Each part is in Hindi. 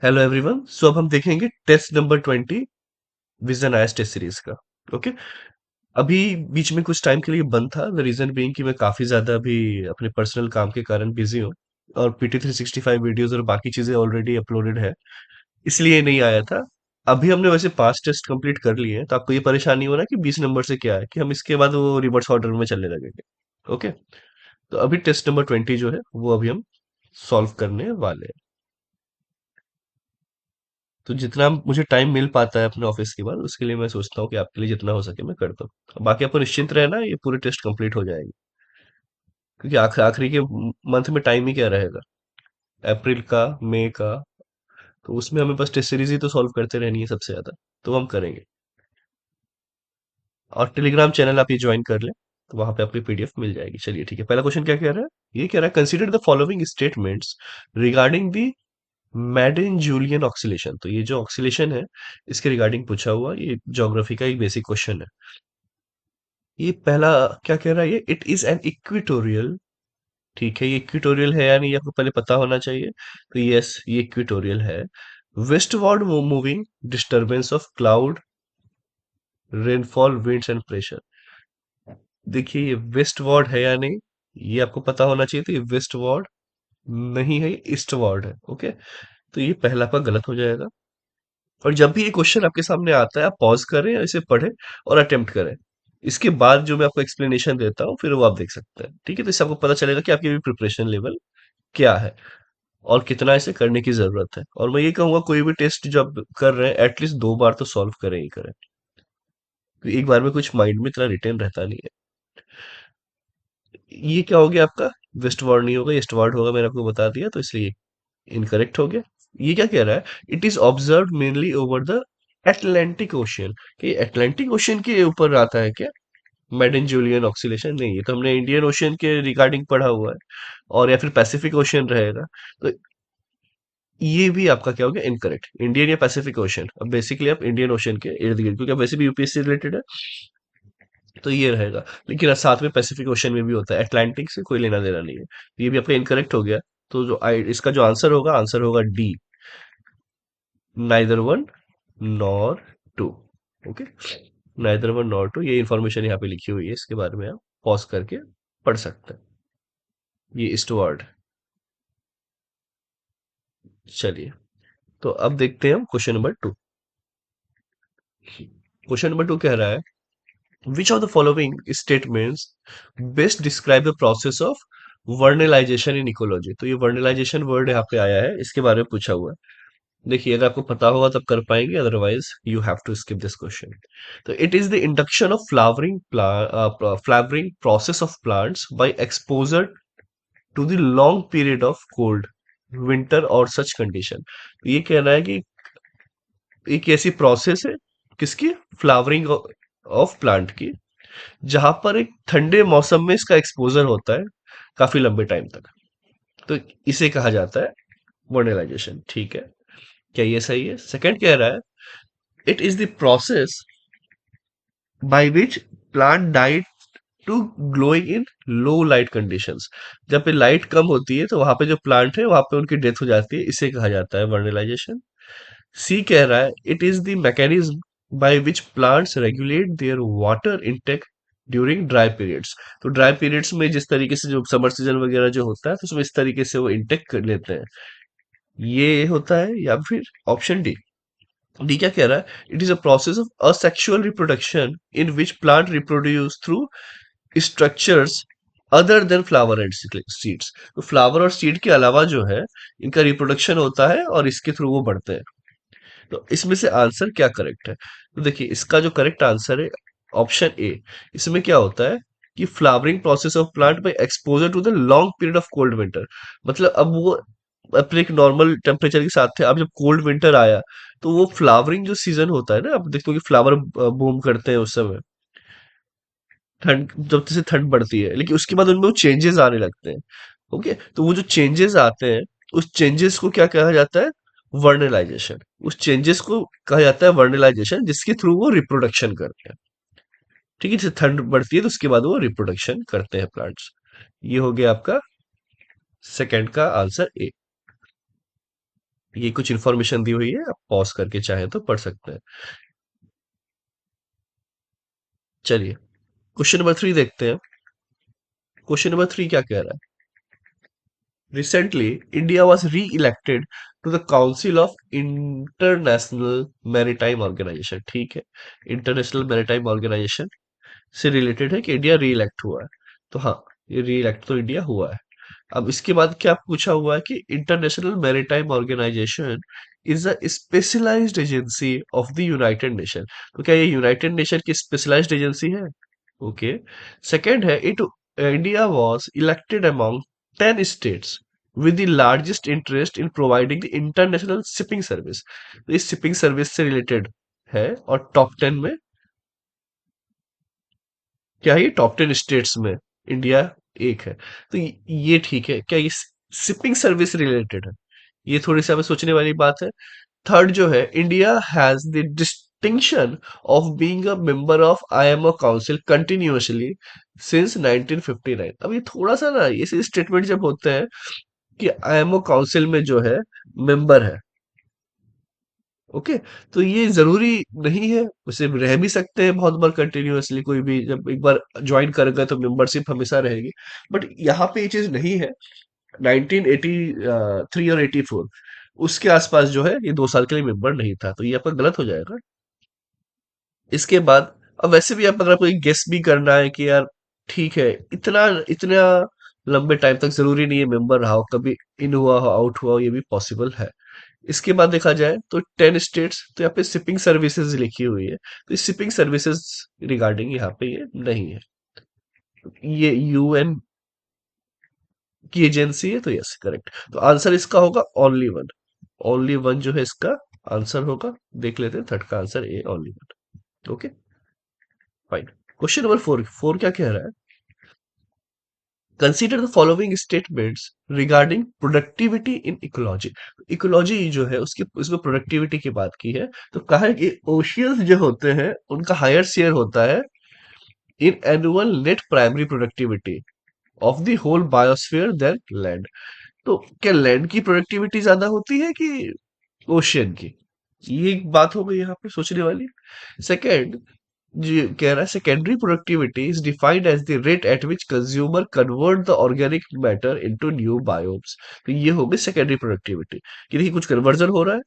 Hello everyone. सो अब हम देखेंगे टेस्ट नंबर 20 विजन आयस टेस्ट सीरीज का। ओके। अभी बीच में कुछ टाइम के लिए बंद था। द रीजन बीइंग कि मैं काफी ज्यादा अभी अपने पर्सनल काम के कारण बिजी हूँ और PT365 वीडियोस और बाकी चीजें ऑलरेडी अपलोडेड है, इसलिए नहीं आया था। अभी हमने वैसे 5 टेस्ट कंप्लीट कर लिए हैं, तो आपको ये परेशानी हो ना कि 20 नंबर से क्या है कि हम इसके बाद वो रिवर्स ऑर्डर में चलने लगेंगे। ओके। तो अभी टेस्ट नंबर 20 जो है वो अभी हम सॉल्व करने वाले हैं। तो जितना मुझे टाइम मिल पाता है अपने ऑफिस के बाद, उसके लिए मैं सोचता हूँ कि आपके लिए जितना हो सके मैं करता हूँ। बाकी आपको निश्चिंत रहना, ये पूरे टेस्ट कंप्लीट हो जाएंगे, क्योंकि आखिरी के मंथ में टाइम ही क्या रहेगा, अप्रैल का, मई का। तो उसमें हमें बस टेस्ट सीरीज ही तो सॉल्व करते रहनी है सबसे ज्यादा। तो हम करेंगे। और टेलीग्राम चैनल आप ये ज्वाइन कर लें, तो वहां पे आपको पीडीएफ मिल जाएगी। चलिए ठीक है, पहला क्वेश्चन क्या कह रहा है? ये कह रहा है consider the following statements regarding the Madden Julian oscillation. तो ये जो ऑक्सीलेशन है, इसके रिगार्डिंग पूछा हुआ ये ज्योग्राफी का एक बेसिक क्वेश्चन है। ये पहला क्या कह रहा है? ये इट इज एन इक्विटोरियल। ठीक है, ये इक्विटोरियल है या नहीं, ये आपको पहले पता होना चाहिए। तो यस, ये इक्विटोरियल है। Westward moving disturbance of cloud, rainfall, winds and pressure. देखिए, ये वेस्टवर्ड है या नहीं, ये आपको पता होना चाहिए। तो ये वेस्टवर्ड नहीं है, ये ईस्टवर्ड है। ओके। तो ये पहला आपका गलत हो जाएगा। और जब भी ये क्वेश्चन आपके सामने आता है, आप पॉज करें, इसे पढ़ें और अटेम्प्ट करें। इसके बाद जो मैं आपको एक्सप्लेनेशन देता हूँ, फिर वो आप देख सकते हैं। ठीक है, तो इससे आपको पता चलेगा कि आपकी भी प्रिपरेशन लेवल क्या है और कितना इसे करने की जरूरत है। और मैं ये कहूंगा, कोई भी टेस्ट जब कर रहे हैं, एटलीस्ट 2 बार तो सॉल्व करें ही करें, क्योंकि एक बार में कुछ माइंड में इतना रिटेन रहता नहीं है। ये क्या हो गया आपका? वेस्ट वार्ड नहीं होगा, ईस्ट वार्ड होगा, मैंने आपको बता दिया, तो इसलिए इनकरेक्ट हो गया। ये क्या कह रहा है? It is observe mainly over the Atlantic ocean. कि एटलांटिक ओशियन के ऊपर आता है क्या मेडन जूलियन ऑक्सीलेशन? नहीं, ये तो हमने इंडियन ओशियन के रिगार्डिंग पढ़ा हुआ है। और या फिर पैसिफिक ओशियन रहेगा। तो ये भी आपका क्या हो गया? इनकरेक्ट। इंडियन या पैसिफिक ओशियन, अब बेसिकली आप इंडियन ओशियन के इर्द गिर्द, क्योंकि अब वैसे भी यूपीएससी रिलेटेड है, तो ये रहेगा। लेकिन साथ में पैसिफिक ओशियन में भी होता है, अटलांटिक से कोई लेना देना नहीं है। तो ये भी आपका इनकरेक्ट हो गया। तो जो इसका जो आंसर होगा D, neither one nor two. Okay. Neither one nor two, ये इंफॉर्मेशन यहाँ पे लिखी हुई है, इसके बारे में आप पॉज करके पढ़ सकते हैं। ये इस्टवर्ड। चलिए, तो अब देखते हैं हम क्वेश्चन नंबर 2। क्वेश्चन नंबर 2 कह रहा है, which of the following statements best describe the process of vernalization in ecology. तो ये वर्नलाइजेशन वर्ड यहाँ पे आया है, इसके बारे में पूछा हुआ है। देखिए, अगर आपको पता होगा तब कर पाएंगे, otherwise you have to skip this question. तो it is the induction of flowering process of plants by exposure to the long period of cold winter और सच कंडीशन। तो ये कहना है कि एक ऐसी प्रोसेस है, किसकी? फ्लावरिंग ऑफ प्लांट की, जहां पर एक ठंडे मौसम में इसका एक्सपोजर होता है काफी लंबे टाइम तक। तो इसे कहा जाता है वर्नलाइजेशन। ठीक है, क्या ये सही है? सेकंड कह रहा है, it is the process by which plant डाइट to growing in low light conditions. जब पे लाइट कम होती है, तो वहां पे जो प्लांट है, वहां पे उनकी डेथ हो जाती है, इसे कहा जाता है वर्नलाइजेशन। सी कह रहा है, it is the mechanism by which plants regulate their water intake during dry periods. तो ड्राई पीरियड्स में जिस तरीके से, जो समर सीजन वगैरह जो होता है, तो उसमें इस तरीके से वो इंटेक कर लेते हैं, ये होता है। या फिर ऑप्शन डी, डी क्या कह रहा है? It is a process of asexual reproduction in which plant reproduce through structures other than flower and seeds. तो फ्लावर और सीड के अलावा जो है, इनका रिप्रोडक्शन होता है और इसके थ्रू वो बढ़ते हैं। तो इसमें से आंसर क्या करेक्ट है? तो देखिए, इसका जो करेक्ट आंसर है ऑप्शन ए। इसमें क्या होता है कि flowering process of plant by exposure to the long period of cold winter. मतलब अब वो अपने एक नॉर्मल टेम्परेचर के साथ थे, अब जब कोल्ड विंटर आया, तो वो फ्लावरिंग जो सीजन होता है ना, आप देखते हो कि फ्लावर बूम करते हैं उस समय, ठंड जब से ठंड बढ़ती है, लेकिन उसके बाद उनमें वो चेंजेस आने लगते हैं। ओके, तो वो जो चेंजेस आते हैं, उस चेंजेस को क्या कहा जाता है? वर्नलाइजेशन। उस चेंजेस को कहा जाता है वर्नलाइजेशन, जिसके थ्रू वो रिप्रोडक्शन करते हैं। ठीक है, जैसे ठंड बढ़ती है, तो उसके बाद वो रिप्रोडक्शन करते हैं प्लांट्स। ये हो गया आपका सेकंड का आंसर ए। ये कुछ इन्फॉर्मेशन दी हुई है, आप पॉज करके चाहें तो पढ़ सकते हैं। चलिए, क्वेश्चन नंबर 3 देखते हैं। क्वेश्चन नंबर 3 क्या कह रहा है? Recently, India was re-elected to the Council of International Maritime Organization। ठीक है, इंटरनेशनल मैरीटाइम ऑर्गेनाइजेशन से रिलेटेड है कि इंडिया री इलेक्ट हुआ है। तो हाँ, ये री इलेक्ट तो इंडिया हुआ है। अब इसके बाद क्या पूछा हुआ है कि International Maritime Organization is a specialised agency of the United Nation. तो क्या ये यूनाइटेड नेशन की स्पेशलाइज्ड एजेंसी है? ओके। सेकंड है, it India was elected among 10 states with the largest interest in providing the international shipping service। तो इस शिपिंग सर्विस से रिलेटेड है और टॉप 10 में क्या है? ये टॉप 10 स्टेट्स में इंडिया एक है। तो ये ठीक है, क्या ये शिपिंग सर्विस रिलेटेड है? ये थोड़ी सी हमें सोचने वाली बात है। थर्ड जो है, India has the distinction of being a member of IMO council continuously since 1959। अब ये थोड़ा सा ना, ये स्टेटमेंट जब होते हैं कि आईएमओ काउंसिल में जो है मेंबर है, ओके, तो ये जरूरी नहीं है, उसे रह भी सकते हैं बहुत बार कंटिन्यूअसली। कोई भी जब एक बार ज्वाइन करेगा तो मेंबरशिप हमेशा रहेगी। बट यहाँ पे ये चीज नहीं है। 1983 और 84 उसके आसपास जो है ये 2 साल के लिए मेंबर नहीं था, तो ये आपका गलत हो जाएगा। इसके बाद, अब वैसे भी आप अगर आपको गेस भी करना है कि यार ठीक है, इतना इतना लंबे टाइम तक जरूरी नहीं है मेंबर रहा हो, कभी इन हुआ हो आउट हुआ हो, ये भी पॉसिबल है। इसके बाद देखा जाए तो 10 स्टेट्स, तो यहाँ पे शिपिंग सर्विसेज लिखी हुई है, तो इस शिपिंग सर्विसेज रिगार्डिंग यहाँ पे ये नहीं है। ये यूएन की एजेंसी है, तो यस करेक्ट। तो आंसर इसका होगा ओनली वन। ओनली वन जो है इसका आंसर होगा। देख लेते हैं थर्ड का answer A only one. Okay, fine. Question number 4, 4 क्या कह रहा है? Consider the following statements regarding productivity in ecology. Ecology जो है उसकी, उसमें प्रोडक्टिविटी की बात की है। तो कहा है कि ओशियंस जो होते हैं उनका हायर शेयर होता है in annual net primary productivity of the whole biosphere than land. तो क्या लैंड की प्रोडक्टिविटी ज्यादा होती है कि ओशियन की? ये एक बात हो गई यहाँ पे सोचने वाली। सेकेंड, जी कह रहा है secondary productivity is defined as the rate at which consumer convert the organic matter into new biomes. तो ये हो गई सेकेंडरी प्रोडक्टिविटी, कि देखिए कुछ कन्वर्जन हो रहा है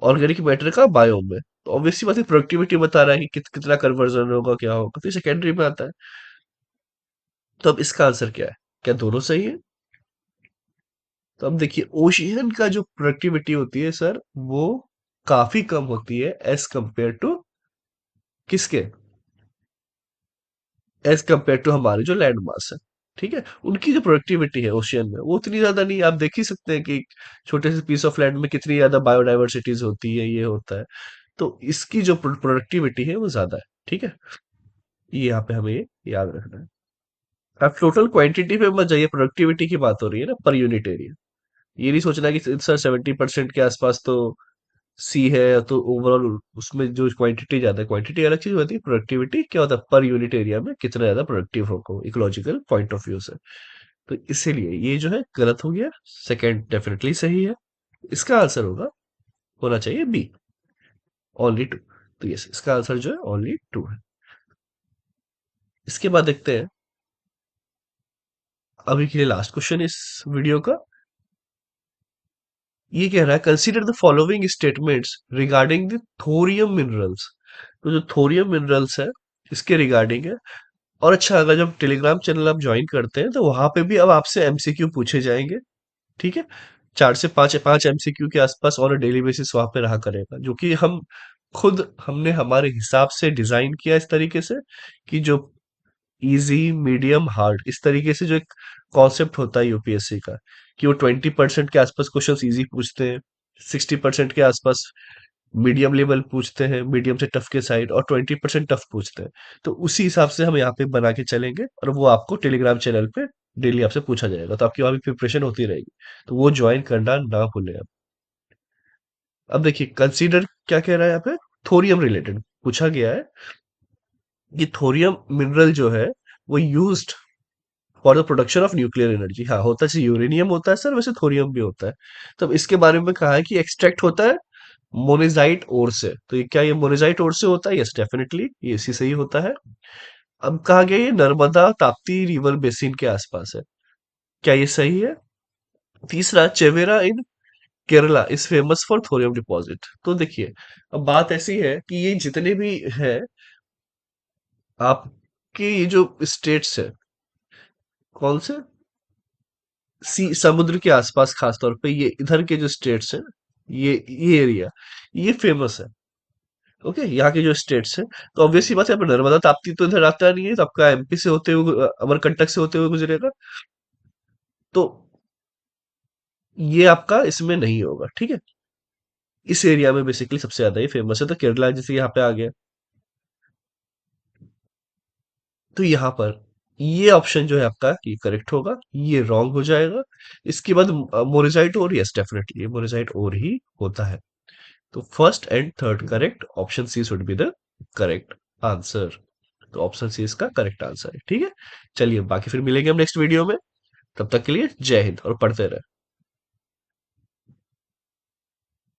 ऑर्गेनिक मैटर का बायोम में, तो ऑब्वियसली बात है प्रोडक्टिविटी बता रहा है कि कितना कन्वर्जन होगा, क्या होगा, तो सेकेंडरी में आता है। तो अब इसका आंसर क्या है? क्या दोनों सही है? तो अब देखिए, ओशियन का जो प्रोडक्टिविटी होती है सर, वो काफी कम होती है एज कंपेयर टू किसके? एज कंपेयर टू हमारे जो लैंड मास है। ठीक है, उनकी जो प्रोडक्टिविटी है ओशियन में वो उतनी ज्यादा नहीं। आप देख ही सकते हैं कि छोटे से पीस ऑफ लैंड में कितनी ज्यादा बायोडाइवर्सिटीज होती है, ये होता है। तो इसकी जो प्रोडक्टिविटी है वो ज्यादा है। ठीक है, ये यहाँ पे हमें ये याद रखना है। आप टोटल क्वांटिटी पे मत जाइए, प्रोडक्टिविटी की बात हो रही है ना, पर यूनिट एरिया। ये नहीं सोचना कि सर 70% के आसपास तो सी है, तो ओवरऑल उसमें जो क्वांटिटी ज्यादा है, क्वांटिटी अलग चीज होती है, प्रोडक्टिविटी क्या होता है पर यूनिट एरिया में कितना ज्यादा प्रोडक्टिव होगा इकोलॉजिकल पॉइंट ऑफ व्यू से। तो इसीलिए ये जो है गलत हो गया। सेकंड डेफिनेटली सही है। इसका आंसर होना चाहिए बी, ओनली टू। तो यस, इसका आंसर जो है ओनली टू है। इसके बाद देखते हैं अभी के लिए लास्ट क्वेश्चन इस वीडियो का। ये कह रहा है consider the following statements regarding the thorium minerals. तो जो थोरियम मिनरल्स है इसके रिगार्डिंग है। और अच्छा, अगर जब टेलीग्राम चैनल आप ज्वाइन करते हैं तो वहां पे भी अब आपसे एमसीक्यू पूछे जाएंगे। ठीक है, 4 से 5 एमसीक्यू के आसपास और डेली बेसिस वहां पे रहा करेगा, जो कि हमने हमारे हिसाब से डिजाइन किया इस तरीके से कि जो इजी मीडियम हार्ड इस तरीके से जो एक कॉन्सेप्ट होता है यूपीएससी का, कि वो 20% के आसपास क्वेश्चन इजी पूछते हैं, 60% के आसपास मीडियम लेवल पूछते हैं, मीडियम से टफ के साइड, और 20% टफ पूछते हैं। तो उसी हिसाब से हम यहाँ पे बना के चलेंगे, और वो आपको टेलीग्राम चैनल पे डेली आपसे पूछा जाएगा, तो आपकी वहां भी प्रिपरेशन होती रहेगी। तो वो ज्वाइन करना ना भूलें आप। अब देखिए, कंसीडर क्या कह रहा है यहाँ पे? थोरियम रिलेटेड पूछा गया है कि थोरियम मिनरल जो है वो used for the production of nuclear energy. हाँ, होता है, यूरेनियम होता है सर, वैसे थोरियम भी होता है। तब इसके बारे में कहा है कि एक्सट्रैक्ट होता है मोनेजाइट ओर से। तो ये क्या, ये मोनेजाइट ओर से होता है? यस, डेफिनेटली ये इसी से ही होता है। अब कहा गया ये नर्मदा ताप्ती रिवर बेसिन के आसपास है। क्या ये सही है? तीसरा, Chavara in Kerala is famous for thorium deposit. तो देखिए, अब बात ऐसी है कि ये जितने भी है आपके, ये जो स्टेट्स है, कौन से, सी समुद्र के आसपास, खास तौर पे ये इधर के जो स्टेट्स हैं, ये एरिया, ये फेमस है। ओके, यहाँ के जो स्टेट्स हैं, तो ऑब्वियसली बात है, यहाँ पे नर्मदा ताप्ती तो इधर आता नहीं है, तो आपका एमपी से होते हुए, अमरकंटक से होते हुए गुजरेगा। तो ये आपका इसमें नहीं होगा, ठीक है। इस एरिया में बेसिकली सबसे ज्यादा ये फेमस है, तो केरला जैसे यहाँ पे आ गया। तो यहाँ पर ये ऑप्शन जो है आपका, ये करेक्ट होगा, ये रॉन्ग हो जाएगा। इसके बाद मोरेजाइट और, यस डेफिनेटली मोरेजाइट और ही होता है। तो first and third correct, option C should be the correct answer. तो ऑप्शन सी इसका करेक्ट आंसर है, ठीक है। चलिए, बाकी फिर मिलेंगे हम नेक्स्ट वीडियो में। तब तक के लिए जय हिंद और पढ़ते रहे।